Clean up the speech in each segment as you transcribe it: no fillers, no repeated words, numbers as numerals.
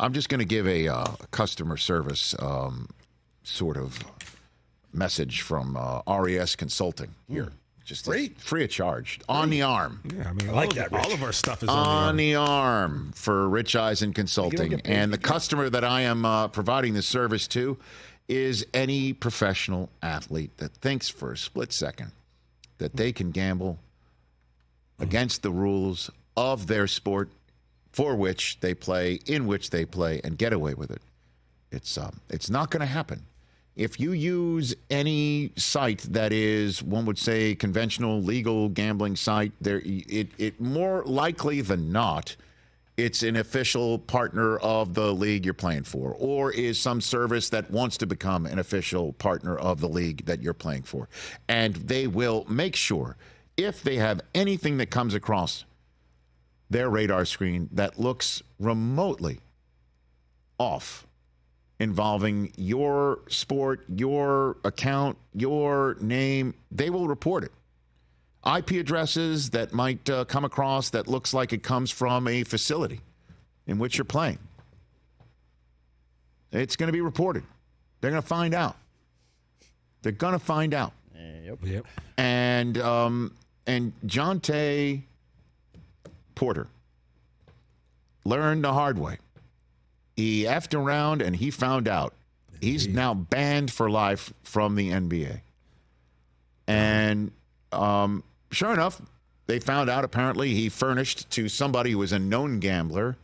I'm just going to give a customer service sort of message from RES Consulting here. Just free of charge. On the arm. Yeah, I mean, I like that. All of our stuff is on the arm for Rich Eisen Consulting. And the customer that I am providing the service to is any professional athlete that thinks for a split second that they can gamble against the rules of their sport for which they play, in which they play, and get away with it. It's not going to happen. If you use any site that is, one would say, conventional legal gambling site, it more likely than not, it's an official partner of the league you're playing for, or is some service that wants to become an official partner of the league that you're playing for. And they will make sure, if they have anything that comes across their radar screen that looks remotely off, involving your sport, your account, your name, they will report it. IP addresses that might come across that looks like it comes from a facility in which you're playing. It's going to be reported. They're going to find out. They're going to find out. Yep. And Jontay Porter learned the hard way. He effed around and he found out. He's now banned for life from the NBA. And sure enough, they found out apparently he furnished to somebody who was a known gambler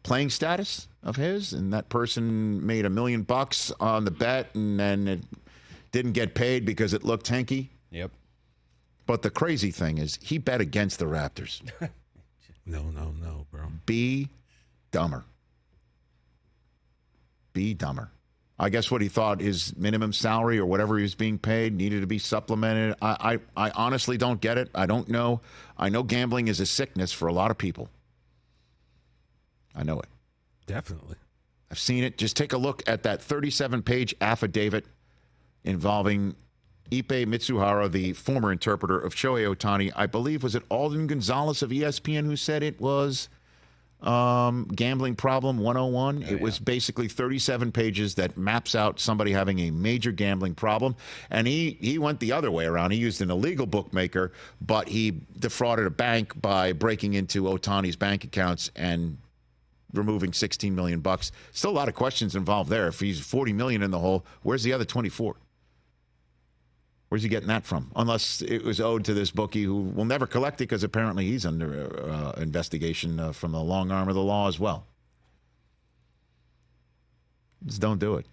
playing status of his, and that person made $1 million on the bet, and then it didn't get paid because it looked hanky. Yep. But the crazy thing is he bet against the Raptors. No, bro. Be dumber. Be dumber. I guess what he thought his minimum salary or whatever he was being paid needed to be supplemented. I honestly don't get it. I don't know. I know gambling is a sickness for a lot of people. I know it. Definitely. I've seen it. Just take a look at that 37-page affidavit involving Ipe Mitsuhara, the former interpreter of Shohei Ohtani. I believe, was it Alden Gonzalez of ESPN who said it was Gambling Problem 101. It was basically 37 pages that maps out somebody having a major gambling problem. And he went the other way around. He used an illegal bookmaker, but he defrauded a bank by breaking into Ohtani's bank accounts and removing $16 million. Still a lot of questions involved there. If he's $40 million in the hole, where's the other 24? Where's he getting that from? Unless it was owed to this bookie who will never collect it because apparently he's under investigation from the long arm of the law as well. Just don't do it.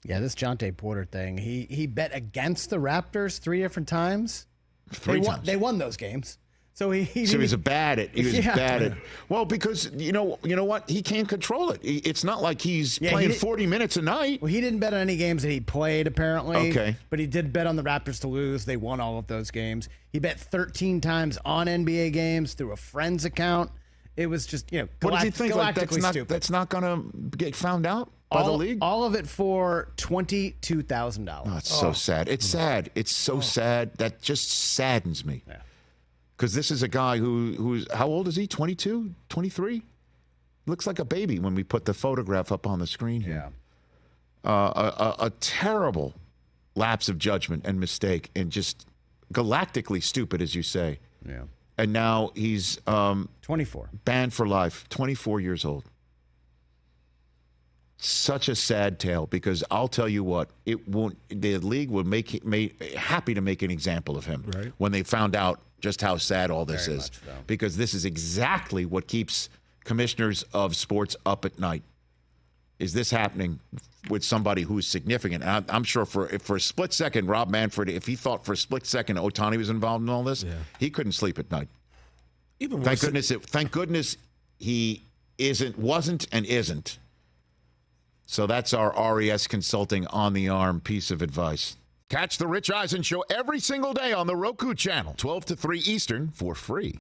Yeah, this Jontay Porter thing, he bet against the Raptors 3 different times. Three times. They won those games. So he was bad at it. Well, because you know what? He can't control it. It's not like he's playing 40 minutes a night. Well, he didn't bet on any games that he played, apparently. Okay. But he did bet on the Raptors to lose. They won all of those games. He bet 13 times on NBA games through a friend's account. It was just, what does he think? Like, stupid. That's not going to get found out by the league? All of it for $22,000. Oh, it's so sad. It's sad. It's so sad. That just saddens me. Yeah. Because this is a guy who's, how old is he? 22? 23? Looks like a baby when we put the photograph up on the screen here. Yeah. A terrible lapse of judgment and mistake, and just galactically stupid, as you say. Yeah. And now he's 24. Banned for life, 24 years old. Such a sad tale, because I'll tell you what, the league would happy to make an example of him when they found out just how sad all this is. So. Because this is exactly what keeps commissioners of sports up at night. Is this happening with somebody who's significant? And I'm sure for a split second, Rob Manfred, if he thought for a split second Ohtani was involved in all this, he couldn't sleep at night. Thank goodness he wasn't and isn't. So that's our RES Consulting on the arm piece of advice. Catch the Rich Eisen Show every single day on the Roku channel, 12 to 3 Eastern, for free.